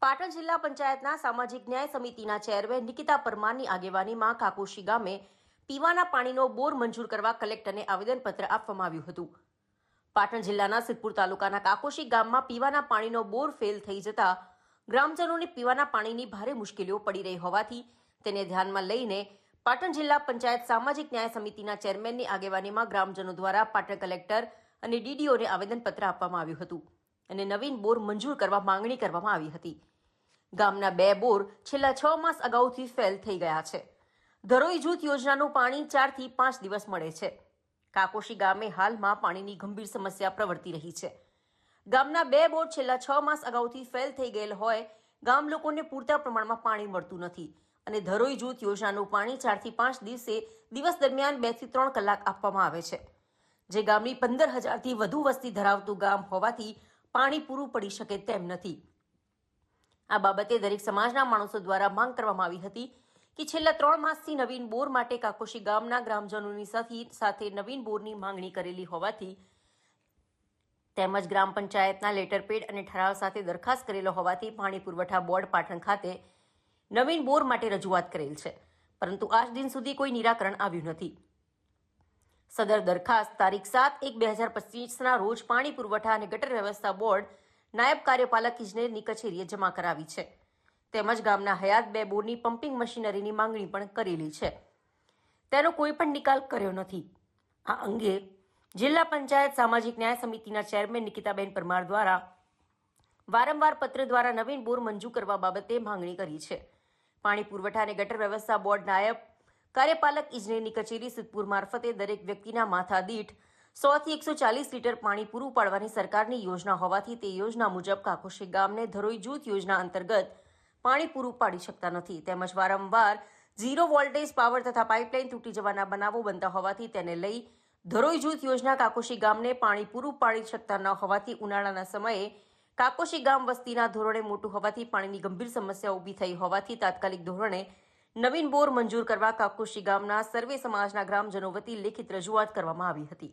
પાટણ જિલ્લા પંચાયતના સામાજિક ન્યાય સમિતિના ચેરમેન નિકિતા પરમારની આગેવાનીમાં કાકોશી ગામે પીવાના પાણીનો બોર મંજૂર કરવા કલેક્ટરને આવેદનપત્ર આપવામાં આવ્યું હતું. પાટણ જિલ્લાના સિદ્ધપુર તાલુકાના કાકોશી ગામમાં પીવાના પાણીનો બોર ફેલ થઈ જતા ગ્રામજનોને પીવાના પાણીની ભારે મુશ્કેલીઓ પડી રહી હોવાથી તેને ધ્યાનમાં લઈને પાટણ જિલ્લા પંચાયત સામાજિક ન્યાય સમિતિના ચેરમેનની આગેવાનીમાં ગ્રામજનો દ્વારા પાટણ કલેક્ટર અને ડીડીઓને આવેદનપત્ર આપવામાં આવ્યું હતું અને નવીન બોર મંજૂર કરવા માંગણી કરવામાં આવી હતી. ગામના 2 બોર છેલ્લા 6 માસ અગાઉથી ફેલ થઈ ગયા છે. ધરોઈ જૂથ યોજનાનું પાણી 4 થી 5 દિવસ મળે છે. કાકોશી ગામે હાલમાં પાણીની ગંભીર સમસ્યા પ્રવર્તી રહી છે. ગામના 2 બોર છેલ્લા 6 માસ અગાઉથી ફેલ થઈ ગયેલ હોય ગામ લોકોને પૂરતા પ્રમાણમાં પાણી મળતું નથી અને ધરોઈ જૂથ યોજનાનું પાણી 4 થી 5 દિવસ દરમિયાન 2 થી 3 કલાક આપવામાં આવે છે. જે ગામની 15,000થી વધુ વસ્તી ધરાવતું ગામ હોવાથી પાણી પૂરું પડી શકે તેમ નથી. આ બાબતે દરેક સમાજના માણસો દ્વારા માંગ કરવામાં આવી હતી કે છેલ્લા 3 માસથી નવીન બોર માટે કાકોશી ગામના ગ્રામજનોની સાથે નવીન બોરની માંગણી કરેલી હોવાથી તેમજ ગ્રામ પંચાયતના લેટરપેડ અને ઠરાવ સાથે દરખાસ્ત કરેલો હોવાથી પાણી પુરવઠા બોર્ડ પાટણ ખાતે નવીન બોર માટે રજૂઆત કરેલ છે, પરંતુ આજ દિન સુધી કોઈ નિરાકરણ આવ્યું નથી. સદર દરખાસ્ત તારીખ 7/1/2025ના રોજ પાણી પુરવઠા અને ગટર વ્યવસ્થા બોર્ડ નાયબ કાર્યપાલક ઇજનેરની કચેરીએ જમા કરાવી છે. તેમજ ગામના હયાત 2 બોરની પમ્પિંગ મશીનરીની માંગણી પણ કરેલી છે. તેનો કોઈ પણ નિકાલ કર્યો નથી. આ અંગે જિલ્લા પંચાયત સામાજિક ન્યાય સમિતિના ચેરમેન નિકિતાબેન પરમાર દ્વારા વારંવાર પત્ર દ્વારા નવીન બોર મંજૂર કરવા બાબતે માંગણી કરી છે. પાણી પુરવઠા અને ગટર વ્યવસ્થા બોર્ડ નાયબ કાર્યપાલક ઇજનેરની કચેરી સિદ્ધપુર મારફતે દરેક વ્યક્તિના માથા દીઠ 100 થી 140 લીટર પાણી પૂરું પાડવાની સરકારની યોજના હોવાથી તે યોજના મુજબ કાકોશી ગામને ધરોઈ જૂથ યોજના અંતર્ગત પાણી પૂરું પાડી શકતા નથી. તેમજ વારંવાર 0 વોલ્ટેજ પાવર તથા પાઇપલાઇન તૂટી જવાના બનાવો બનતા હોવાથી તેને લઈ ધરોઈ જૂથ યોજના કાકોશી ગામને પાણી પૂરું પાડી શકતા ન હોવાથી ઉનાળાના સમયે કાકોશી ગામ વસ્તીના ધોરણે મોટું હોવાથી પાણીની ગંભીર સમસ્યા ઊભી થઈ હોવાથી તાત્કાલિક ધોરણે નવીન બોર મંજૂર કરવા કાકોશી ગામના સર્વે સમાજના ગ્રામજનો વતી લેખિત રજૂઆત કરવામાં આવી હતી.